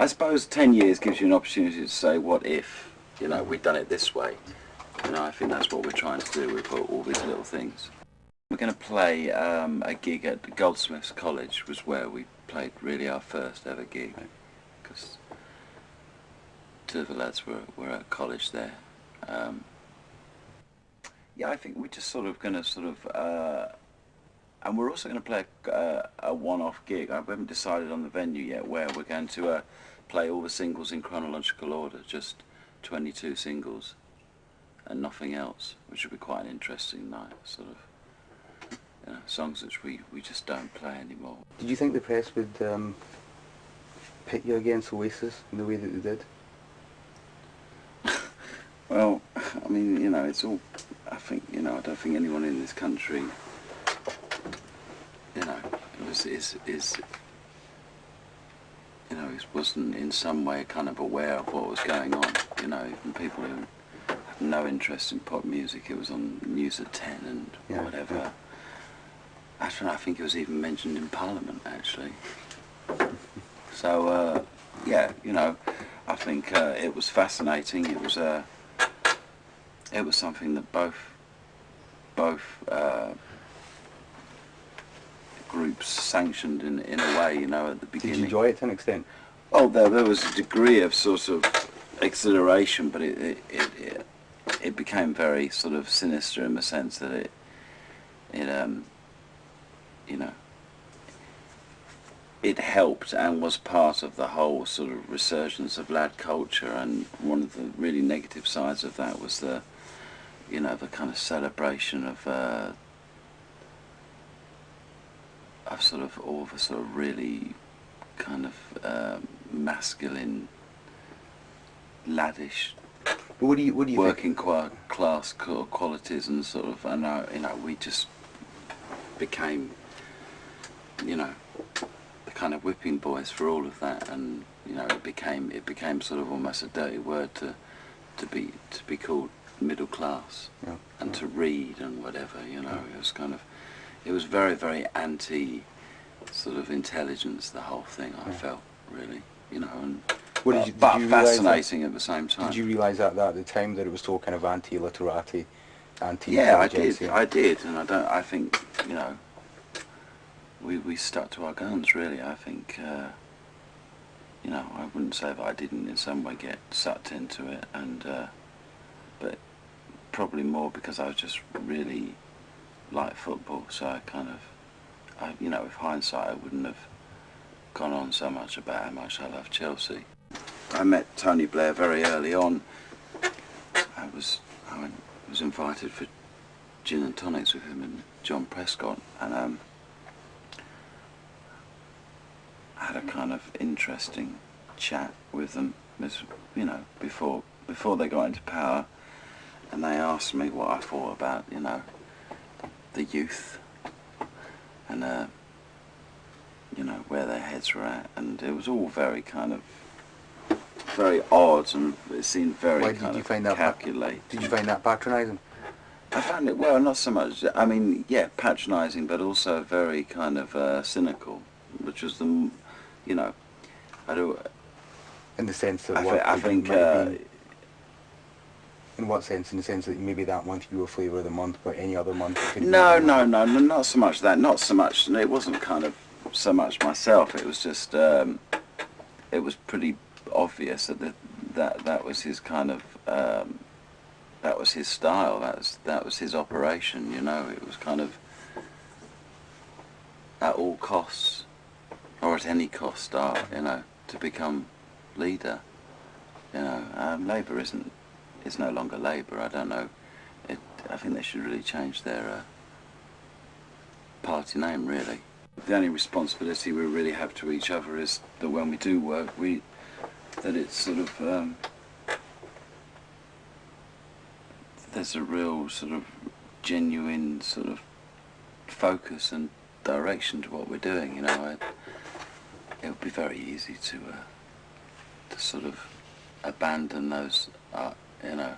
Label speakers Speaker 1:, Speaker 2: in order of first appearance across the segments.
Speaker 1: I suppose 10 years gives you an opportunity to say, what if, you know, we'd done it this way. You know, I think that's what we're trying to do with all these little things. We're going to play a gig at Goldsmiths College, was where we played really our first ever gig, because two of the lads were at college there. Yeah, I think we're just sort of going to and we're also going to play a one-off gig. We haven't decided on the venue yet where we're going to play all the singles in chronological order, just 22 singles and nothing else, which would be quite an interesting night, sort of, you know, songs which we just don't play anymore.
Speaker 2: Did you think the press would pit you against Oasis in the way that they did?
Speaker 1: Well, I mean, you know, it's all, I think, you know, I don't think anyone in this country, you know, you know, wasn't in some way kind of aware of what was going on. You know, even people who had no interest in pop music, it was on News at 10 and whatever. Yeah. I don't know, I think it was even mentioned in Parliament, actually. So, yeah, you know, I think it was fascinating. It was something that both groups sanctioned in a way, you know, at the beginning.
Speaker 2: Did you enjoy it to an extent?
Speaker 1: Oh, there was a degree of sort of exhilaration, but it became very sort of sinister in the sense that it you know, it helped and was part of the whole sort of resurgence of lad culture. And one of the really negative sides of that was the, you know, the kind of celebration of sort of all the sort of really kind of masculine, laddish,
Speaker 2: what do you
Speaker 1: working class qualities, and sort of, and you know, we just became, you know, the kind of whipping boys for all of that. And you know, it became sort of almost a dirty word to be called middle class, and to read and whatever, you know. It was kind of, it was very, very anti sort of intelligence, the whole thing. I felt, really, you know, and
Speaker 2: did you
Speaker 1: fascinating at the same time.
Speaker 2: Did you realise that at the time, that it was so kind of anti-literati, anti-intelligentsia?
Speaker 1: Yeah, I did, and I think, you know, we stuck to our guns, really. I think, you know, I wouldn't say that I didn't in some way get sucked into it, and but probably more because I was just really like football, so I kind of, you know, with hindsight, I wouldn't have gone on so much about how much I love Chelsea. I met Tony Blair very early on. I was invited for gin and tonics with him and John Prescott, and I had a kind of interesting chat with them, you know, before they got into power, and they asked me what I thought about, you know, the youth, and you know, where their heads were at, and it was all very kind of very odd, and it seemed very kind of calculated.
Speaker 2: Did you find that patronising?
Speaker 1: I found it, well, not so much, I mean, yeah, patronising, but also very kind of cynical, which was the, you know,
Speaker 2: in the sense of
Speaker 1: I think
Speaker 2: in what sense? In the sense that maybe that month you were Flavour of the Month, but any other month it could
Speaker 1: no, not so much that, not so much, it wasn't kind of so much myself, it was just, it was pretty obvious that was his kind of, that was his style, that was his operation, you know. It was kind of at all costs, or at any cost, you know, to become leader, you know. Labour is no longer Labour. I don't know. I think they should really change their party name, really. The only responsibility we really have to each other is that when we do work, that it's sort of, there's a real sort of genuine sort of focus and direction to what we're doing, you know. It would be very easy to sort of abandon those, you know,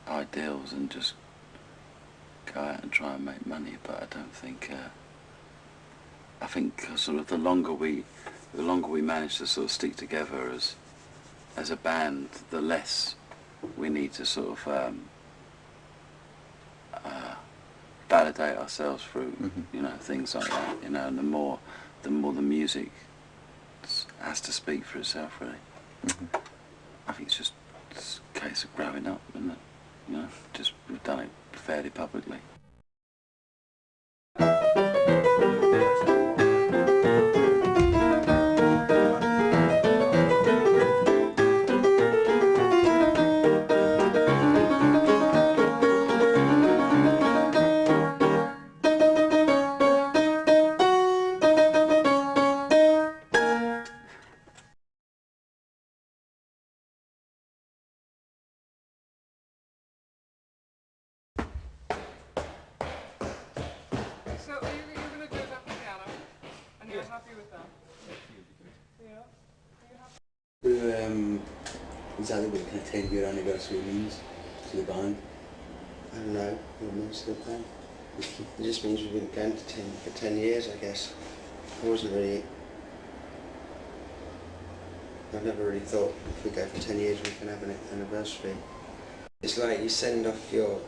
Speaker 1: ideals and just go out and try and make money. But I don't think. I think sort of the longer we the longer we manage to sort of stick together as a band, the less we need to sort of validate ourselves through, you know, things like that, you know, and the more the music has to speak for itself, really. I think it's just a case of growing up, isn't it? You know, just we've done it fairly publicly.
Speaker 3: So you're going to do it at the piano, and you're happy with that? Yeah. Are you happy?
Speaker 2: Exactly what the kind of 10-year anniversary means to the band.
Speaker 4: I don't know what it means to the band. It just means we've been going for 10 years, I guess. I've never really thought if we go for 10 years we can have an anniversary. It's like you send off your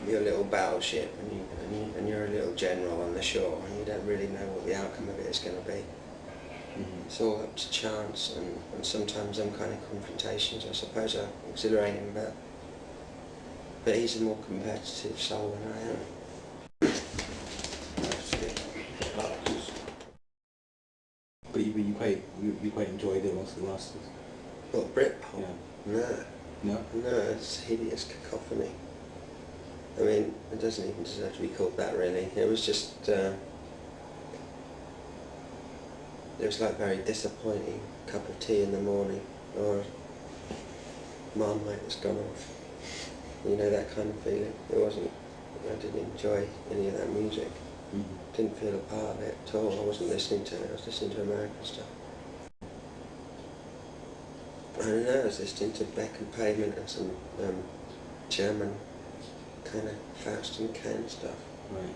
Speaker 4: little battleship and you're a little general on the shore and you don't really know what the outcome of it is going to be. It's all up to chance, and sometimes them kind of confrontations I suppose are exhilarating, but he's a more competitive soul than I am.
Speaker 2: But you quite enjoyed it once it lasted.
Speaker 4: What, Britpop?
Speaker 2: Yeah.
Speaker 4: No.
Speaker 2: No?
Speaker 4: No, it's hideous cacophony. I mean, it doesn't even deserve to be called that, really. It was just, it was like very disappointing cup of tea in the morning, or Marmite that's gone off. You know, that kind of feeling. It wasn't, I didn't enjoy any of that music. Didn't feel a part of it at all. I wasn't listening to it, I was listening to American stuff. I don't know, I was listening to Beck and Pavement and some German kind of Faust and Can stuff.
Speaker 2: Right.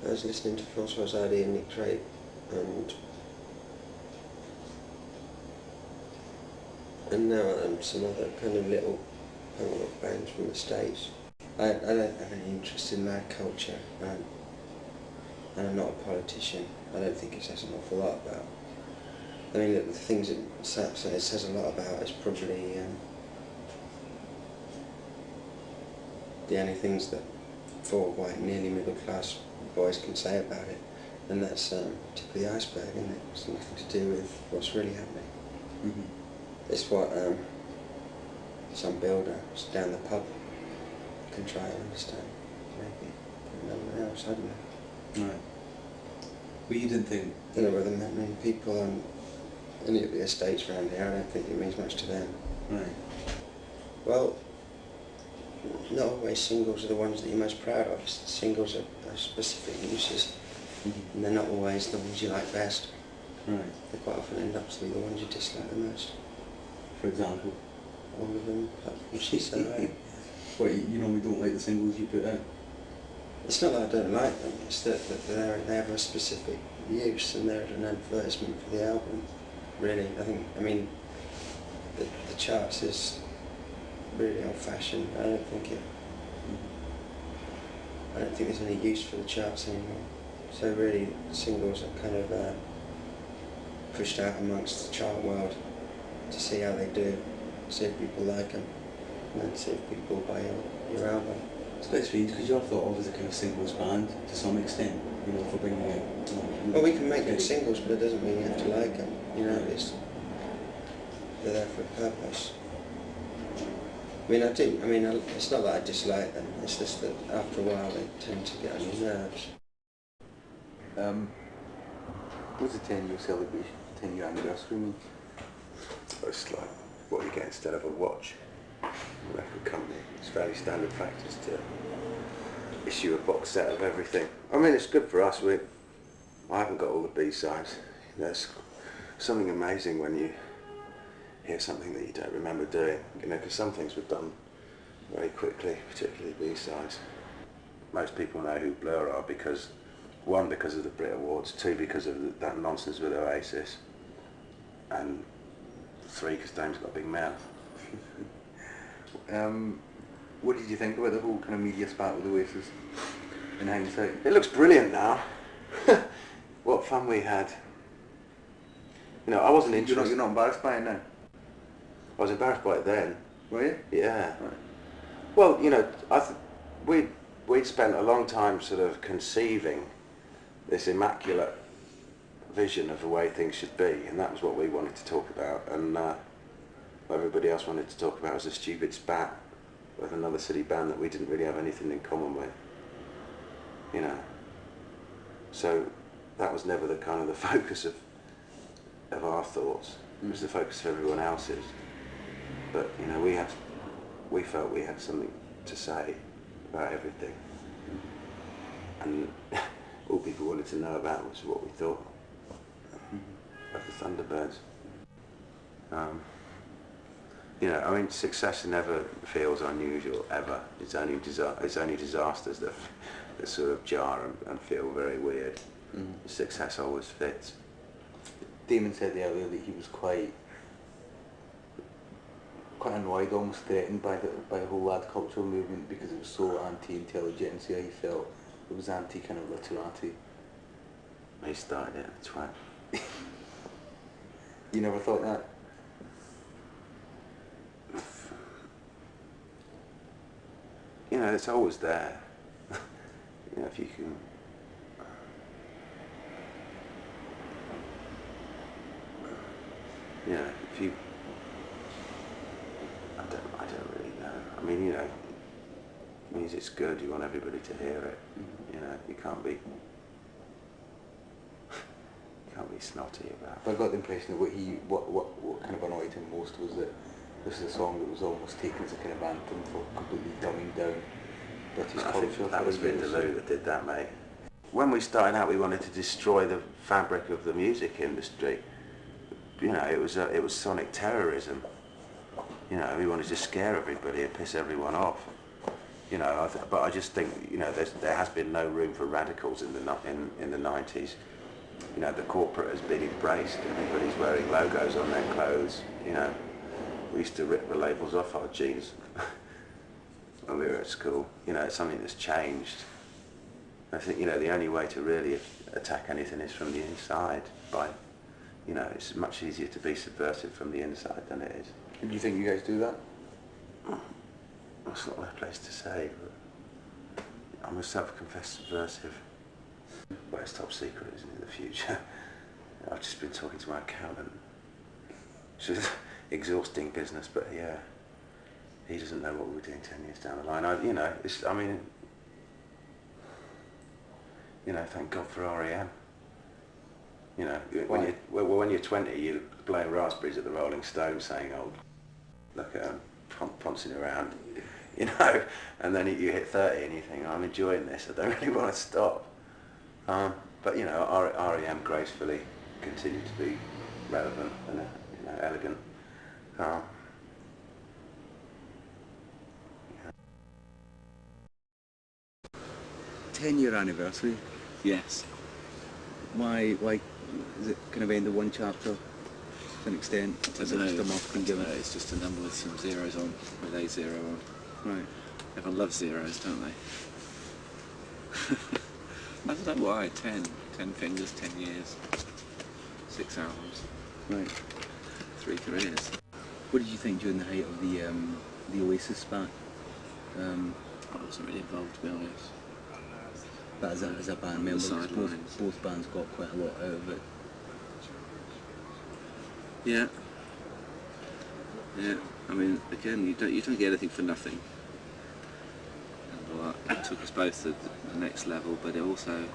Speaker 4: I was listening to Francois Hardy and Nick Drake and now some other kind of little punk rock bands from the States. I don't have any interest in that culture, and I'm not a politician. I don't think it says an awful lot about. I mean, the things it says a lot about is probably the only things that 4 white, nearly middle class boys can say about it, and that's tip of the iceberg, isn't it? It's nothing to do with what's really happening. It's what some builder down the pub can try to understand, maybe. No one else, I don't know.
Speaker 2: Right. But you didn't think...
Speaker 4: I don't know whether many people on any of the estates around here, I don't think it means much to them.
Speaker 2: Right.
Speaker 4: Well, not always singles are the ones that you're most proud of. Singles are specific uses, and they're not always the ones you like best.
Speaker 2: Right.
Speaker 4: They quite often end up to be the ones you dislike the most.
Speaker 2: For example?
Speaker 4: All of them, apart from She Said Right.
Speaker 2: What, you normally don't like the singles you put out?
Speaker 4: It's not that I don't like them, it's that they have a specific use and they're an advertisement for the album. Really, I mean, the charts is really old-fashioned. I don't think there's any use for the charts anymore. So really, singles are kind of pushed out amongst the chart world to see how they do, see if people like them, and then see if people buy your album.
Speaker 2: It's quite strange because you're thought of as a kind of singles band to some extent, you know, for bringing out... You know,
Speaker 4: well, we can make good singles, but it doesn't mean you have to like them. You know, they're there for a purpose. I mean, it's not that I dislike them, it's just that after a while they tend to get on your nerves.
Speaker 2: What's the 10-year celebration, 10-year anniversary mean?
Speaker 5: It's like what you get instead of a watch. A record company, it's fairly standard practice to issue a box set of everything. I mean, it's good for us. I haven't got all the B-sides. There's something amazing when you hear something that you don't remember doing, you know, because some things were done very quickly, particularly B-sides. Most people know who Blur are because One, because of the Brit Awards. Two, because of that nonsense with Oasis. And three, because Dame's got a big mouth.
Speaker 2: What did you think about the whole kind of media spat with Oasis in hindsight?
Speaker 5: It looks brilliant now. What fun we had. You know, I wasn't interested.
Speaker 2: You're not embarrassed by it now?
Speaker 5: I was embarrassed by it then.
Speaker 2: Were you?
Speaker 5: Yeah.
Speaker 2: Right.
Speaker 5: Well, you know, we'd spent a long time sort of conceiving this immaculate vision of the way things should be, and that was what we wanted to talk about, and what everybody else wanted to talk about was a stupid spat with another city band that we didn't really have anything in common with, you know. So that was never the kind of the focus of our thoughts. It was the focus of everyone else's. But you know, we felt we had something to say about everything, and all people wanted to know about was what we thought of the Thunderbirds. You know, I mean, success never feels unusual ever. It's only disasters that sort of jar and feel very weird. Success always fits.
Speaker 2: Damon said earlier that he was quite annoyed, almost threatened by the whole lad culture movement because it was so anti-intelligentsia. He felt it was anti kind of literati.
Speaker 5: He started it, that's right.
Speaker 2: You never thought that?
Speaker 5: You know, it's always there. You know, if you can. You know, if you. I don't really know. I mean, you know, music's good. You want everybody to hear it. You know, you can't be snotty about it.
Speaker 2: But I got the impression that what kind of annoyed him most was that this is a song that was almost taken as a kind of anthem for completely dumbing down British
Speaker 5: I
Speaker 2: culture.
Speaker 5: think that was
Speaker 2: for a year.
Speaker 5: Vindaloo that did that, mate. When we started out, we wanted to destroy the fabric of the music industry. You know, it was sonic terrorism. You know, we wanted to scare everybody and piss everyone off. You know, but I just think, you know, there has been no room for radicals in the 90s. You know, the corporate has been embraced. Everybody's wearing logos on their clothes. You know, we used to rip the labels off our jeans when we were at school. You know, it's something that's changed. I think, you know, the only way to really attack anything is from the inside. By, you know, it's much easier to be subversive from the inside than it is.
Speaker 2: Do you think you guys do that?
Speaker 5: That's not my place to say, but I'm a self-confessed subversive. Well, it's top secret, isn't it, in the future? I've just been talking to my accountant. It's an exhausting business, but yeah, he doesn't know what we're doing 10 years down the line. You know, thank God for REM. You know, when you're 20, you're blowing raspberries at the Rolling Stones saying, oh, look at them poncing around, you know, and then you hit 30 and you think, I'm enjoying this, I don't really want to stop. But, you know, REM gracefully continue to be relevant and, you know, elegant.
Speaker 2: 10-year anniversary.
Speaker 1: Yes.
Speaker 2: Why is it kind of end of one chapter to an extent?
Speaker 1: I
Speaker 2: Is
Speaker 1: don't
Speaker 2: it
Speaker 1: know.
Speaker 2: just a marketing gimmick?
Speaker 1: It's just a number with some zeros on, with a zero on.
Speaker 2: Right.
Speaker 1: Everyone loves zeros, don't they? I don't know why. 10 fingers, 10 years, 6 albums,
Speaker 2: Right.
Speaker 1: 3 careers.
Speaker 2: What did you think during the height of the Oasis spat?
Speaker 1: I wasn't really involved, to be honest.
Speaker 2: But as a band
Speaker 1: On the
Speaker 2: member, 'cause
Speaker 1: sidelines.
Speaker 2: both bands got quite a lot out of it.
Speaker 1: Yeah. Yeah. I mean, again, you don't get anything for nothing. And well, it took us both to the next level, but it also,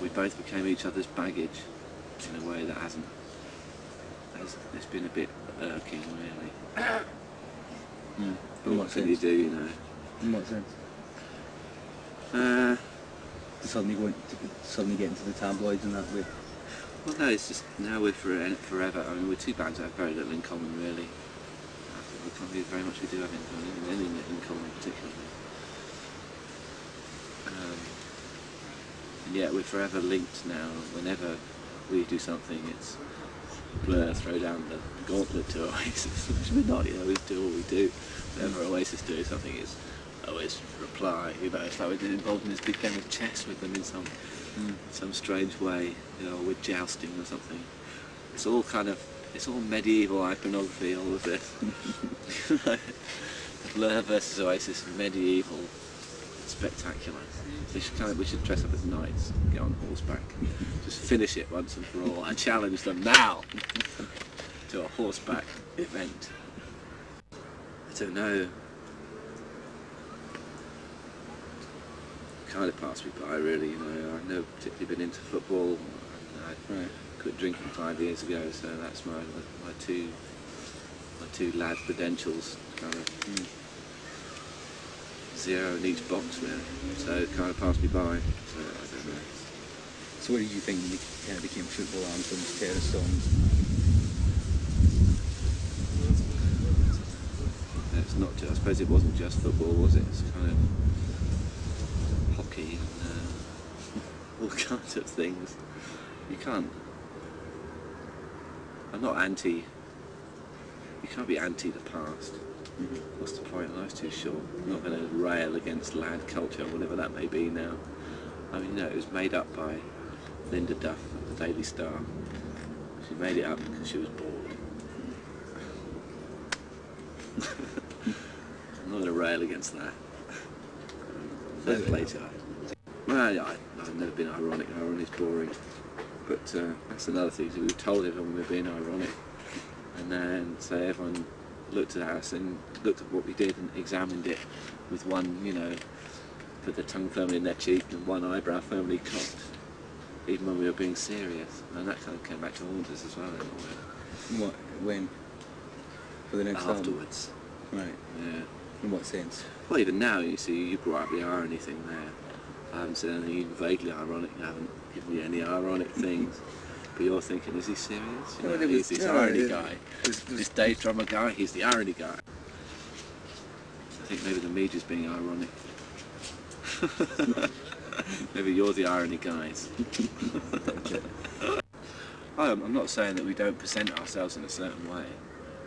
Speaker 1: we both became each other's baggage in a way that it's been a bit irking, really. But
Speaker 2: In
Speaker 1: what
Speaker 2: what
Speaker 1: can you
Speaker 2: sense?
Speaker 1: do, you know?
Speaker 2: In what sense? To suddenly get into the tabloids in that way.
Speaker 1: Well, no, it's just now we're forever. I mean, we're two bands that have very little in common, really. I think we can't be very much we do have in common, anything in common particularly. and yet we're forever linked now. Whenever we do something, it's Blur throw down the gauntlet to Oasis, which we're not. You know, we do what we do. Whenever Oasis do something, it's always reply. You know, it's like we're involved in this big game of chess with them in some strange way. You know, we're jousting or something. It's all kind of, it's all medieval iconography, all of this. Blur versus Oasis, medieval, spectacular. We should dress up as knights, get on horseback, just finish it once and for all. I challenge them now to a horseback event. I don't know. Kind of passed me by, really. You know, I've never particularly been into football. I quit drinking 5 years ago, so that's my two lad credentials. Kind of 0 in each box, really. So it kind of passed me by. So I don't know.
Speaker 2: So what did you think became football anthems, terror songs?
Speaker 1: It's not just, I suppose it wasn't just football, was it? It's kind of hockey and all kinds of things. You can't. I'm not anti. You can't be anti the past. What's the point? Life's too short. I'm not going to rail against lad culture, whatever that may be now. I mean, no, it was made up by Linda Duff of the Daily Star. She made it up because she was bored. I'm not going to rail against that. Fair play to her. Well, I've never been ironic. Irony's boring. But that's another thing. So we told everyone we were being ironic. And then so everyone looked at us and looked at what we did and examined it with one, you know, put their tongue firmly in their cheek and one eyebrow firmly cocked, even when we were being serious. And that kind of came back to haunt us as well in a way.
Speaker 2: What? When? For the next album?
Speaker 1: Afterwards.
Speaker 2: Right.
Speaker 1: Yeah.
Speaker 2: In what sense?
Speaker 1: Well, even now, you see, you brought up the irony thing there. I haven't said anything even vaguely ironic. I haven't given you any ironic things. But you're thinking, is he serious? You know, he's this irony guy. This Dave Drummer guy, he's the irony guy. I think maybe the media's being ironic. Maybe you're the irony guys. I'm not saying that we don't present ourselves in a certain way,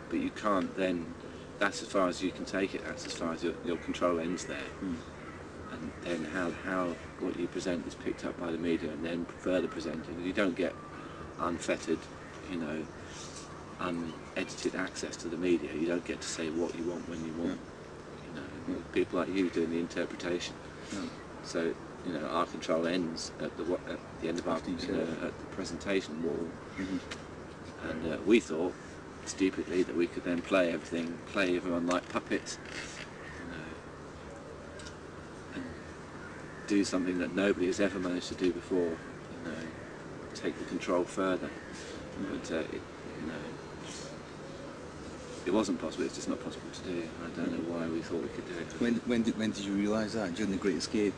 Speaker 1: but you can't then, that's as far as you can take it, that's as far as your control ends there. And then how what you present is picked up by the media and then further presented. You don't get unfettered, you know, unedited access to the media. You don't get to say what you want when you want. You know, people like you doing the interpretation. So, you know, our control ends at the end of our, you know, at the presentation wall. And we thought, stupidly, that we could then play everyone like puppets, you know, and do something that nobody has ever managed to do before. You know, take the control further. But you know, it wasn't possible. It's just not possible to do. I don't know why we thought we could do it.
Speaker 2: When did you realise that? During the Great Escape?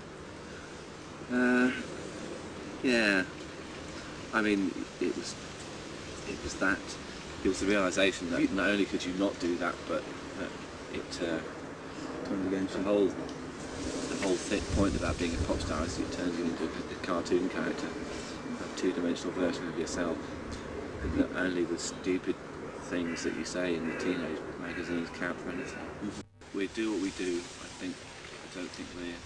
Speaker 1: Yeah. I mean, it was that. It was the realisation that not only could you not do that, but it
Speaker 2: Turned against
Speaker 1: the
Speaker 2: you.
Speaker 1: whole point about being a pop star is it turns you into a cartoon character, a two-dimensional version of yourself. And that only the stupid things that you say in the teenage magazines count for anything. We do what we do. I don't think we're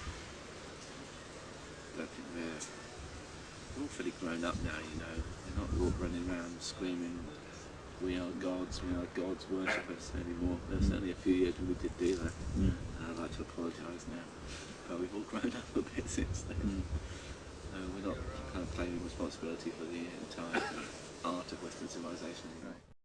Speaker 1: all fairly grown up now. You know, we're not all running around screaming, "We are gods, worship us" anymore. There's only a few years when we did do that. And I'd like to apologise now, but we've all grown up a bit since then. We're not kind of claiming responsibility for the entire art of Western civilization. Right.